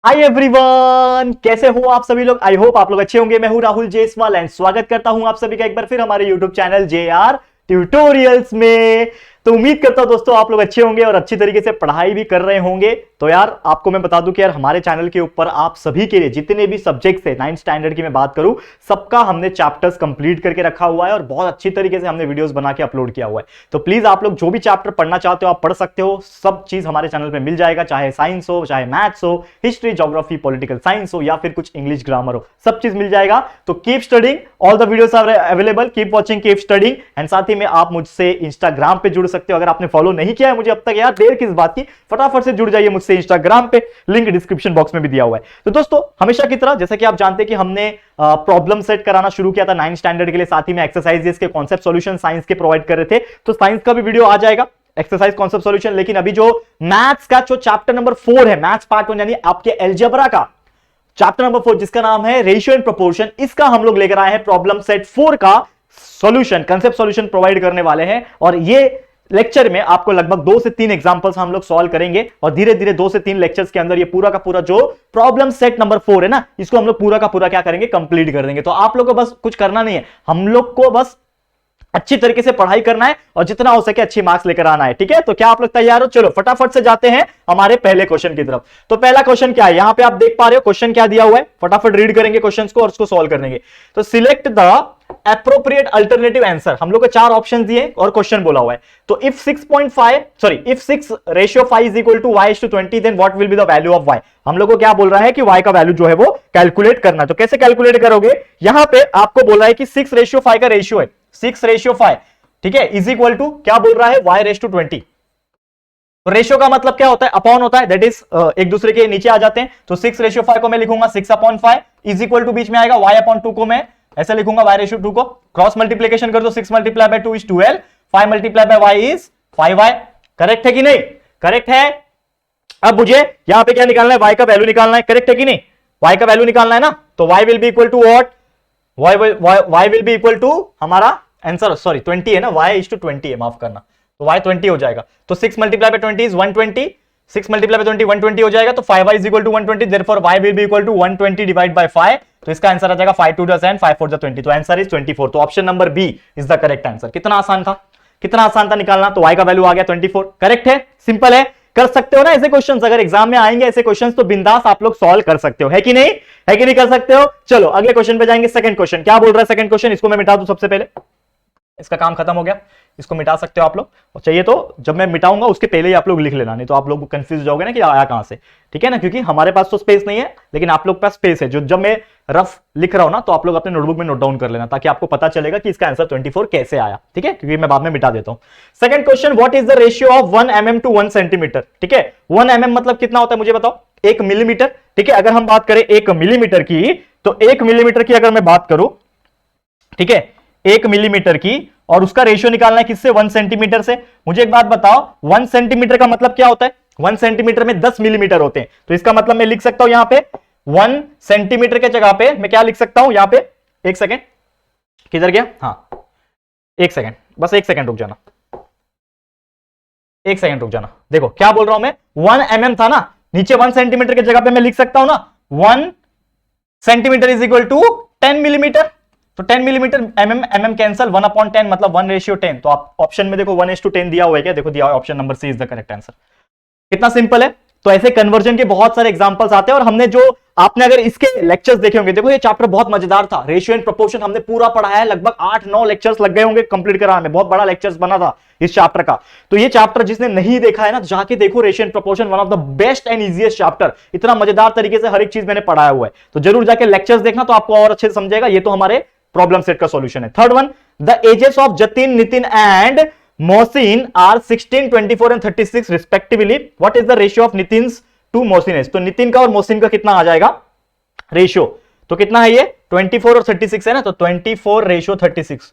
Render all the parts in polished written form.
Hi everyone, कैसे हो आप सभी लोग। आई होप आप लोग अच्छे होंगे। मैं हूं राहुल जेसवाल एंड स्वागत करता हूं आप सभी का एक बार फिर हमारे यूट्यूब चैनल JR ट्यूटोरियल्स में। तो उम्मीद करता हूं दोस्तों आप लोग अच्छे होंगे और अच्छी तरीके से पढ़ाई भी कर रहे होंगे। तो यार आपको मैं बता दूं कि यार हमारे चैनल के ऊपर आप सभी के लिए जितने भी सब्जेक्ट्स है 9th स्टैंडर्ड की मैं बात करूं, सबका हमने चैप्टर्स कंप्लीट करके रखा हुआ है और बहुत अच्छी तरीके से हमने वीडियोस बना के अपलोड किया हुआ है। तो प्लीज आप लोग जो भी चैप्टर पढ़ना चाहते हो आप पढ़ सकते हो। सब चीज हमारे चैनल पर मिल जाएगा, चाहे साइंस हो, चाहे मैथ्स हो, हिस्ट्री, ज्योग्राफी, पॉलिटिकल साइंस हो या फिर कुछ इंग्लिश ग्रामर हो, सब चीज मिल जाएगा। तो keep studying, all the videos are available, keep watching, keep studying. And साथ ही में आप मुझसे इंस्टाग्राम पे जुड़ सकते हो। अगर आपने फॉलो नहीं किया है मुझे अब तक, यार देर किस बात की, फटाफट से जुड़ जाइए मुझसे इंस्टाग्राम पे, लिंक डिस्क्रिप्शन बॉक्स में भी दिया हुआ है। तो दोस्तों हमेशा की तरह जैसा कि आप जानते हैं कि हमने प्रॉब्लम सेट कराना शुरू किया था 9th स्टैंडर्ड के लिए, साथ ही में एक्सरसाइजेस के कॉन्सेप्ट सॉल्यूशन साइंस के प्रोवाइड कर रहे थे। तो साइंस का भी वीडियो आ जाएगा, एक्सरसाइज कॉन्सेप्ट सॉल्यूशन। लेकिन अभी जो मैथ्स का जो चैप्टर नंबर 4 है, मैथ्स पार्ट 1 यानी आपके अलजेब्रा का चैप्टर नंबर 4, जिसका नाम है रेशियो एंड प्रोपोर्शन, इसका हम लोग लेकर आए हैं प्रॉब्लम सेट 4 का सॉल्यूशन, कंसेप्ट सॉल्यूशन प्रोवाइड करने वाले हैं। और ये लेक्चर में आपको लगभग 2 से 3 एग्जांपल्स हम लोग सॉल्व करेंगे और धीरे धीरे 2 से 3 लेक्चर्स के अंदर ये पूरा का पूरा जो प्रॉब्लम सेट नंबर 4 है ना, इसको हम लोग पूरा का पूरा क्या करेंगे, कंप्लीट कर देंगे। तो आप लोग को बस कुछ करना नहीं है, हम लोग को बस अच्छी तरीके से पढ़ाई करना है और जितना हो सके अच्छी मार्क्स लेकर आना है। ठीक है, तो क्या आप लोग तैयार हो? चलो फटाफट से जाते हैं हमारे पहले क्वेश्चन की तरफ। तो पहला क्वेश्चन क्या है, यहां पे आप देख पा रहे हो क्वेश्चन क्या दिया हुआ है। फटाफट रीड करेंगे क्वेश्चन को और उसको सॉल्व करेंगे। तो select the appropriate alternative answer, हम लोग को 4 ऑप्शन दिए और क्वेश्चन बोला हुआ है। तो if 6 ratio 5 is equal to y/20 then what will be the value of y। हम लोग को क्या बोल रहा है कि y का वैल्यू जो है वो कैलकुलेट करना है। तो कैसे कैलकुलेट करोगे, यहां पे आपको बोल रहा है कि 6/5 का रेशियो है, 6/5, ठीक है, इज इक्वल टू क्या बोल रहा है, y/20। तो रेशियो का मतलब क्या होता है, अपॉन होता है, दैट इज एक दूसरे के नीचे आ जाते हैं। तो 6/5 को मैं लिखूंगा 6/5 इज इक्वल टू बीच में आएगा y/2 को मैं ऐसे लिखूंगा y/2 को। क्रॉस मल्टीप्लीकेशन कर दो, 6 multiply bye 2 is 12, 5 multiply by y is 5y। Correct है कि नहीं? करेक्ट है। अब मुझे यहां पे क्या निकालना है, y का वैल्यू निकालना है। करेक्ट है कि नहीं? y का वैल्यू निकालना है ना। तो y will be equal to what, y will be equal to हमारा आंसर, सॉरी 20 है ना, y/20 है, माफ करना। तो y 20 हो जाएगा। तो 6 multiply by 20 is 120, 6 multiply by 20 120 हो जाएगा। तो 5y is equal to 120, therefore y will be equal to 120 divide by 5। तो इसका आंसर आ जाएगा 5 2 10 5 4 20। तो आंसर इज 24। तो option number B is the correct answer. कितना आसान था, कितना आसान था निकालना। तो y का वैल्यू आ गया 24। करेक्ट है, सिंपल है, कर सकते हो ना ऐसे क्वेश्चंस। अगर एग्जाम में आएंगे ऐसे क्वेश्चंस तो बिंदास आप लोग सॉल्व कर सकते हो, है कि नहीं? है कि नहीं? कर सकते हो। चलो अगले क्वेश्चन पे जाएंगे। सेकंड क्वेश्चन क्या बोल रहा है, सेकंड क्वेश्चन इसको मैं मिटा दूं सबसे पहले, इसका काम खत्म हो गया, इसको मिटा सकते हो आप लोग। और चाहिए तो जब मैं मिटाऊंगा उसके पहले ही आप लोग लिख लेना, नहीं तो आप लोग कंफ्यूज हो जाओगे ना कि आया कहां से। ठीक है ना, क्योंकि हमारे पास तो स्पेस नहीं है लेकिन आप लोग के पास स्पेस है। जो जब मैं रफ लिख रहा हूं ना तो आप लोग अपने नोटबुक में नोट डाउन कर लेना, ताकि आपको पता चलेगा कि इसका आंसर 24 कैसे आया। ठीक है, क्योंकि मैं बाद में मिटा देता हूं। Second question, what is the ratio of 1 mm to 1 centimetre. ठीक है, 1 mm मतलब कितना होता है मुझे बताओ, 1 मिलीमीटर। ठीक है, अगर हम बात करें 1 मिलीमीटर की, तो 1 मिलीमीटर की अगर मैं बात करूं, ठीक है, 1 मिलीमीटर की, और उसका रेशियो निकालना है किससे, 1 सेंटीमीटर से। मुझे एक बात बताओ, 1 सेंटीमीटर का मतलब क्या होता है, 1 सेंटीमीटर में 10 मिलीमीटर होते हैं। तो इसका मतलब मैं लिख सकता हूं यहां पे 1 सेंटीमीटर के जगह पे मैं क्या लिख सकता हूं यहां पे, एक सेकेंड, किधर गया, हाँ एक सेकेंड, बस एक सेकेंड रुक जाना, एक सेकेंड रुक जाना। देखो क्या बोल रहा हूं मैं, 1 mm था ना, नीचे 1 सेंटीमीटर की जगह पे मैं लिख सकता हूं ना 1 centimetre is equal to 10 millimetre. तो 10 मिलीमीटर mm कैंसल, 1/10 मतलब 1/10। तो आप ऑप्शन में देखो 1:10 दिया हुआ है क्या, देखो दिया हुआ, option number C is the correct answer. कितना सिंपल है। तो ऐसे कन्वर्जन के बहुत सारे एग्जांपल्स आते हैं और हमने जो, आपने अगर इसके लेक्चर्स देखे होंगे, देखो ये चैप्टर बहुत मजेदार था, रेशियो एंड प्रोपोर्शन हमने पूरा पढ़ाया है, लगभग 8-9 लेक्चर्स लग गए होंगे कंप्लीट कराने में, बहुत बड़ा लेक्चर्स बना था इस चैप्टर का। तो ये चैप्टर जिसने नहीं देखा है ना, जाके देखो, ratio and proportion one of the best and easiest chapter, इतना मजेदार तरीके से हर एक चीज मैंने पढ़ाया हुआ है। तो जरूर जाके लेक्चर्स देखना, तो आपको और अच्छे से समझेगा। ये तो हमारे प्रॉब्लम सेट का सॉल्यूशन है। Third one, the ages of Jatin, Nitin and Mohsin are 16, 24 and 36 respectively. What is the ratio of Nitin to Mohsin? तो नितिन का और मोहसिन का कितना आ जाएगा रेशियो? तो कितना है ये, 24 और 36 है ना, तो 24/36,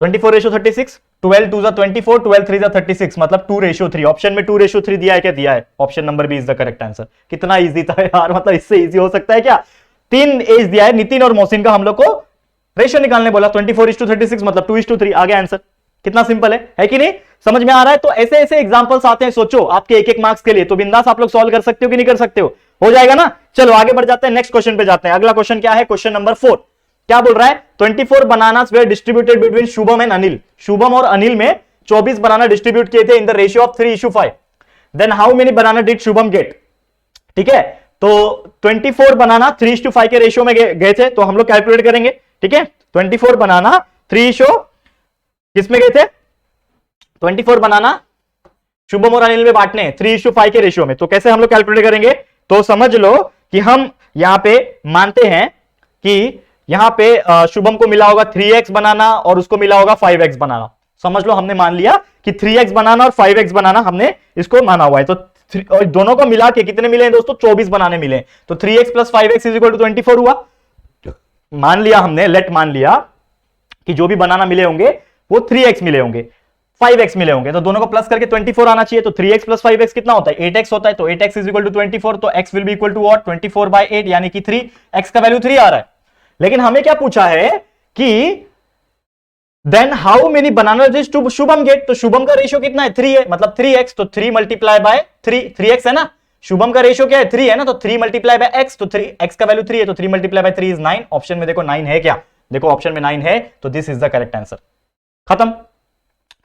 24/36, 12 2 24, 12 3 36, मतलब 2/3। ऑप्शन में 2/3 दिया है क्या, दिया है। Option number B is the correct answer. कितना इजी था यार, मतलब इससे इजी हो सकता है क्या? 3 एज दिया है नितिन और मोहसिन का, हम लोग को रेशियो निकालने बोला, 24/36 मतलब 2:3, आ गया आंसर। कितना सिंपल है कि नहीं? समझ में आ रहा है? तो ऐसे ऐसे एग्जांपल्स आते हैं, सोचो आपके एक एक मार्क्स के लिए, तो बिंदास आप लोग सॉल्व कर सकते हो कि नहीं कर सकते हो? हो जाएगा ना। चलो आगे बढ़ जाते हैं, नेक्स्ट क्वेश्चन पे जाते हैं। अगला क्वेश्चन क्या है, क्वेश्चन नंबर 4। क्या बोल रहा है, 24 bananas were distributed between Shubham and Anil. Shubham और अनिल में 24 बनाना डिस्ट्रीब्यूट किए थे in the ratio of 3:5। Then how many banana did Shubham get. ठीक है, तो 24 बनाना 3:5 के रेशियो में गए थे, तो हम लोग कैलकुलेट करेंगे। ठीक है, 24 बनाना 3 किसमें गए थे, 24 बनाना शुभम और अनिल में बांटने 3:5 के रेशियो में। तो कैसे हम लोग कैलकुलेट करेंगे, तो समझ लो कि हम यहां पे मानते हैं कि यहां पे शुभम को मिला होगा 3x बनाना और उसको मिला होगा 5x बनाना। समझ लो हमने मान लिया कि 3x बनाना और 5x बनाना हमने इसको माना हुआ है। तो और दोनों को मिला के कितने मिले हैं दोस्तों, 24 बनाने मिले। तो 3x + 5x = 24 हुआ। मान लिया हमने, लेट मान लिया कि जो भी बनाना मिले होंगे वो 3x मिले होंगे, 5x मिले होंगे, तो दोनों को प्लस करके 24 आना चाहिए। तो 3x + 5x कितना होता है, 8x होता है। तो 8x = 24, तो x will be equal to what, 24/8 यानी कि 3। x का वैल्यू 3 आ रहा है। लेकिन हमें क्या पूछा है कि then how many banana did Shubham get. तो शुभम का रेशियो कितना है, 3 है, मतलब 3x। तो 3 × 3, 3x है ना, शुभम का रेशियो क्या है, 3 है ना, तो 3 × x। तो 3 x का वैल्यू 3 है, तो 3 × 3 इज 9। ऑप्शन में देखो 9 है क्या, देखो ऑप्शन में 9 है, तो this is the correct answer. खत्म,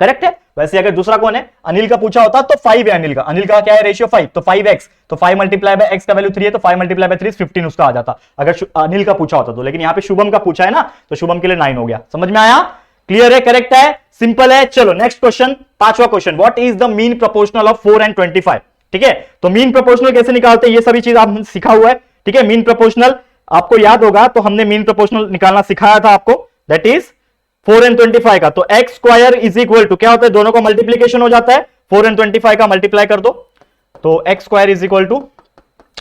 करेक्ट है। वैसे अगर दूसरा कौन है, अनिल का पूछा होता तो 5 है अनिल का। अनिल का क्या है रेशियो 5, तो 5x। तो 5 × x का वैल्यू 3 है, तो 5 × 3 15 उसका आ जाता अगर अनिल का पूछा होता तो। लेकिन यहां पे शुभम का पूछा है ना, तो शुभम के लिए 9 हो गया। समझ में आया, क्लियर है, करेक्ट है, सिंपल है। चलो नेक्स्ट क्वेश्चन, 5वां question, what is the mean proportional of 4 and 25। ठीक है, तो मीन प्रोपोर्शनल कैसे निकालते हैं, ये सभी चीज आपने सीखा हुआ है। ठीक है, मीन प्रोपोर्शनल आपको याद होगा, तो हमने मीन प्रोपोर्शनल निकालना सिखाया था आपको, दैट इज 4 and 25 का। तो x square is equal to क्या होता है, दोनों का मल्टीप्लीकेशन हो जाता है, 4 and 25 का मल्टीप्लाई कर दो, तो x square is equal to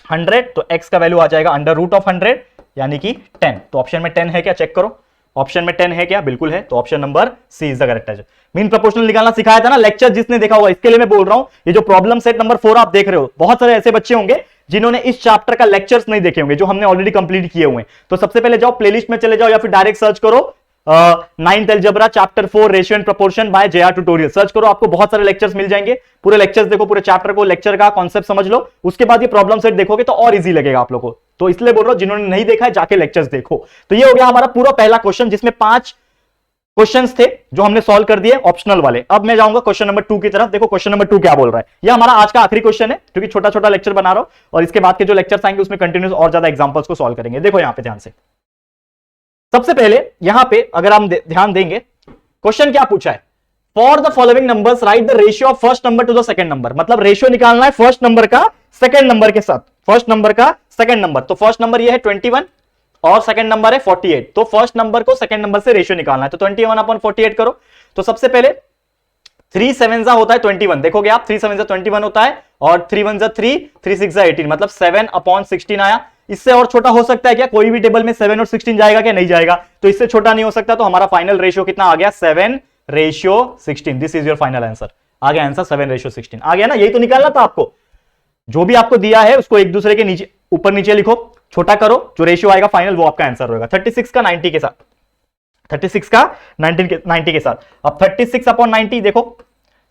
100। तो x का वैल्यू आ जाएगा √100 यानी कि 10। तो ऑप्शन में 10 है क्या, चेक करो, ऑप्शन में 10 है क्या, बिल्कुल है। तो option number C is the correct answer. Mean proportional निकालना सिखाया था ना, लेक्चर जिसने देखा होगा, इसके लिए मैं बोल रहा हूं। ये जो प्रॉब्लम सेट नंबर 4 आप देख रहे हो, बहुत सारे ऐसे बच्चे होंगे जिन्होंने इस चैप्टर का लेक्चर्स नहीं देखे होंगे, जो हमने ऑलरेडी कंप्लीट किए हुए हैं। तो सबसे पहले जाओ प्लेलिस्ट में चले जाओ, या फिर डायरेक्ट सर्च करो 9th algebra chapter 4 ratio and proportion bye JR tutorial, search करो, आपको बहुत सारे लेक्चर्स मिल जाएंगे। पूरे लेक्चर्स देखो, पूरे चैप्टर को, लेक्चर का कॉन्सेप्ट समझ लो, उसके बाद ये प्रॉब्लम सेट देखोगे तो और इजी लगेगा आप लोगों को। तो इसलिए बोल रहा हूं, जिन्होंने नहीं देखा है जाके लेक्चर्स देखो। तो ये हो गया हमारा पूरा पहला क्वेश्चन, जिसमें 5 क्वेश्चंस थे जो हमने सॉल्व कर दिए ऑप्शनल वाले। अब मैं जाऊंगा क्वेश्चन नंबर 2 की तरफ। देखो क्वेश्चन नंबर 2 क्या बोल रहा है, ये हमारा आज का आखिरी क्वेश्चन है, क्योंकि छोटा छोटा लेक्चर बना रहा हूं, और इसके बाद के जो लेक्चर्स आएंगे उसमें कंटिन्यूस और ज्यादा एग्जांपल्स को सॉल्व करेंगे। देखो यहां पे ध्यान से, सबसे पहले यहां पे अगर हम ध्यान देंगे, क्वेश्चन क्या पूछा है, for the following numbers right the ratio of first number two the second number. मतलब रेशियो निकालना है फर्स्ट नंबर का सेकंड नंबर के साथ, फर्स्ट नंबर का सेकंड नंबर। तो फर्स्ट नंबर ये है 21 और सेकंड नंबर है 48। तो फर्स्ट नंबर को सेकंड नंबर से रेशियो निकालना है। तो 21/48 करो। तो सबसे पहले 3 7 होता है 21, देखोगे आप 3 7 21 होता है, और 3 1 3, 3 6 18, मतलब 7/16 आया। इससे और छोटा हो सकता है क्या, कोई भी टेबल में 7 और 16 जाएगा क्या, नहीं जाएगा। तो इससे छोटा नहीं हो सकता। तो हमारा फाइनल रेशियो कितना आ गया, 7:16। This is your final answer. आ गया आंसर 7:16 आ गया ना, यही तो निकालना था आपको। जो भी आपको दिया है उसको एक दूसरे के नीचे, ऊपर नीचे लिखो, छोटा करो, जो रेशियो आएगा फाइनल वो आपका आंसर होगा। 36 का 90 के साथ, 36 का 90 के साथ। अब 36/90 देखो,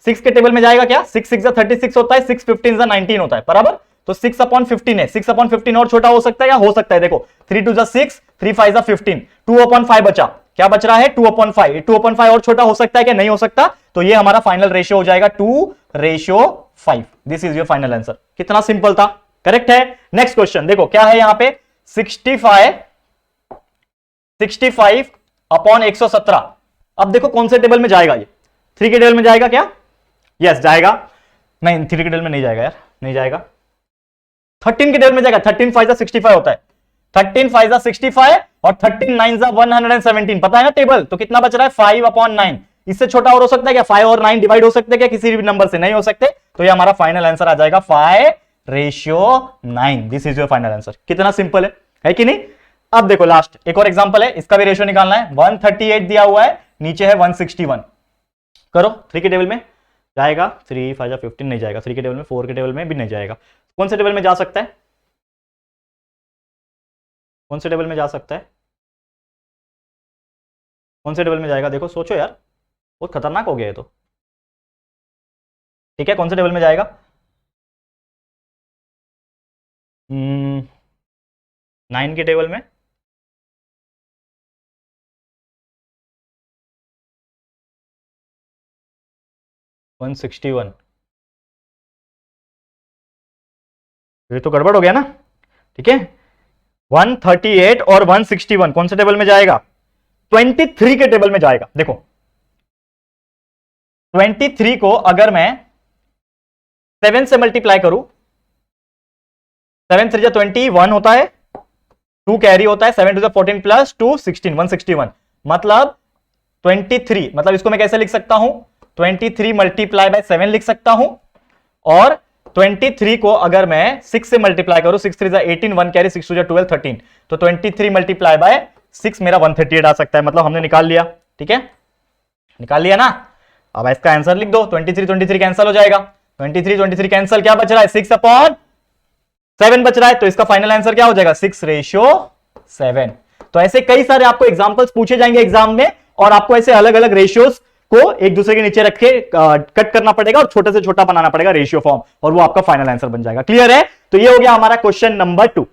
6 के टेबल में जाएगा क्या, 6 6 36 होता है, 6 15 19 होता है, बराबर। तो 6/15 है, 6/15 और छोटा हो सकता है, या हो सकता है। देखो 3 2 6, 3 5 15, 2/5 बचा, क्या बच रहा है 2/5। 2/5 और छोटा हो सकता है क्या, नहीं हो सकता। तो ये हमारा फाइनल रेशियो हो जाएगा 2:5। This is your final answer. कितना सिंपल था, करेक्ट है। नेक्स्ट क्वेश्चन देखो क्या है यहां पे, 65/117। अब देखो कौन से टेबल में जाएगा ये, 3 के टेबल में जाएगा क्या, यस जाएगा। नहीं 3 के टेबल में नहीं जाएगा यार, नहीं जाएगा। 13 के टेबल में जाएगा, 13 5 65 होता है, 13 5 65 और 13 9 117। पता है ना टेबल। तो कितना बच रहा है 5/9। इससे छोटा और हो सकता है क्या, 5 और 9 डिवाइड हो सकते हैं क्या किसी भी नंबर से, नहीं हो सकते। तो ये हमारा फाइनल आंसर आ जाएगा 5:9। This is your final answer. कितना सिंपल है कि नहीं। अब देखो लास्ट एक और एग्जांपल है, इसका भी रेशियो निकालना है। 138 दिया हुआ है, नीचे है 161। करो, 3 के टेबल में जाएगा, 3 5 15 नहीं जाएगा। 3 के टेबल में, 4 के टेबल में भी नहीं जाएगा। कौन से टेबल में जा सकता है, कौन से टेबल में जा सकता है, कौन से टेबल में जाएगा, देखो सोचो यार, बहुत खतरनाक हो गया है तो। ठीक है, कौन से टेबल में जाएगा, 9 के टेबल में 161, ये तो गड़बड़ हो गया ना। ठीक है, 138 और 161 कौन से टेबल में जाएगा? 23 के टेबल में जाएगा। देखो 23 को अगर मैं 7 से मल्टीप्लाई करूं, 7 3 जा 21 होता है, 2 कैरी होता है, 7 2 14 प्लस 2 16, 161 मतलब 23, मतलब इसको मैं कैसे लिख सकता हूं? 23 मल्टीप्लाई बाय 7 लिख सकता हूं, और 23 को अगर मैं 6 से मल्टीप्लाई करूं, 6 3 जा 18, 1 कैरी, 6 2 जा 12 13, तो 23 मल्टीप्लाई बाय 6 मेरा 138 आ सकता है। मतलब हमने निकाल लिया। ठीक है, निकाल लिया ना। अब इसका आंसर लिख दो। 23 कैंसिल हो जाएगा, 23 कैंसिल, क्या बच रहा है? 6/7 बच रहा है। तो इसका फाइनल आंसर क्या हो जाएगा? 6:7। तो ऐसे कई सारे आपको एग्जांपल्स पूछे जाएंगे एग्जाम में, और आपको ऐसे अलग अलग रेशियोज को एक दूसरे के नीचे रख के कट करना पड़ेगा और छोटे से छोटा बनाना पड़ेगा रेशियो फॉर्म, और वो आपका फाइनल आंसर बन जाएगा। क्लियर है? तो ये हो गया हमारा क्वेश्चन नंबर 2।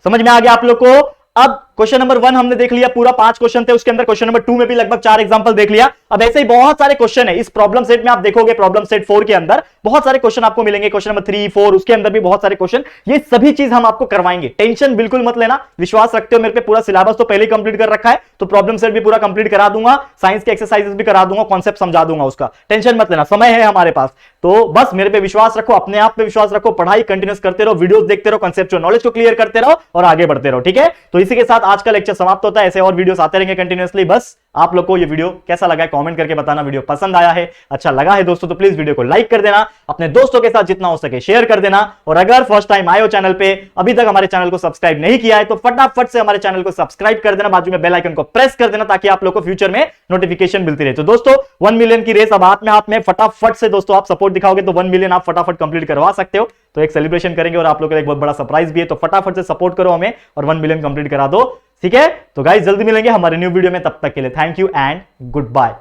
समझ में आ गया आप लोग को? अब क्वेश्चन नंबर 1 हमने देख लिया, पूरा 5 क्वेश्चन थे, उसके अंदर क्वेश्चन नंबर 2 में भी लगभग 4 एग्जांपल देख लिया। अब ऐसे ही बहुत सारे क्वेश्चन है इस प्रॉब्लम सेट में। आप देखोगे प्रॉब्लम सेट 4 के अंदर बहुत सारे क्वेश्चन आपको मिलेंगे, क्वेश्चन नंबर 3 4, उसके अंदर भी बहुत सारे क्वेश्चन। ये सभी चीज हम आपको करवाएंगे, टेंशन बिल्कुल मत लेना। विश्वास रखते हो मेरे पे? पूरा सिलेबस तो पहले ही कंप्लीट कर रखा है, तो प्रॉब्लम सेट भी पूरा कंप्लीट करा दूंगा, साइंस के एक्सरसाइजेस भी करा दूंगा, कॉन्सेप्ट समझा दूंगा, उसका टेंशन मत लेना, समय है हमारे पास। तो बस मेरे पे विश्वास रखो, अपने आप पे विश्वास रखो, पढ़ाई कंटिन्यूस करते रहो, वीडियोस देखते रहो, कंसेप्चुअल नॉलेज को क्लियर करते रहो और आगे बढ़ते रहो। ठीक है, तो इसी के साथ आज का लेक्चर समाप्त होता है। ऐसे और वीडियोस आते रहेंगे कंटिन्यूअसली। बस आप लोग को ये वीडियो कैसा लगा है कमेंट करके बताना। वीडियो पसंद आया है, अच्छा लगा है दोस्तों, तो प्लीज वीडियो को लाइक कर देना, अपने दोस्तों के साथ जितना हो सके शेयर कर देना, और अगर फर्स्ट टाइम आए हो चैनल पे, अभी तक हमारे चैनल को सब्सक्राइब नहीं किया है, तो फटाफट से हमारे चैनल को सब्सक्राइब कर देना, बाजू में बेल आइकन को प्रेस कर देना, ताकि आप लोग को फ्यूचर में नोटिफिकेशन मिलती रहे। तो दोस्तों 1 मिलियन की रेस अब हाथ में, फटाफट से दोस्तों आप सपोर्ट दिखाओगे तो 1 मिलियन आप फटाफट कंप्लीट करवा सकते हो। तो एक सेलिब्रेशन करेंगे, और आप लोगों के लिए एक बहुत बड़ा सरप्राइज भी है। तो फटाफट से सपोर्ट करो हमें और 1 मिलियन कंप्लीट करा दो। ठीक है, तो गाइस जल्दी मिलेंगे हमारे न्यू वीडियो में, तब तक के लिए thank you and good bye.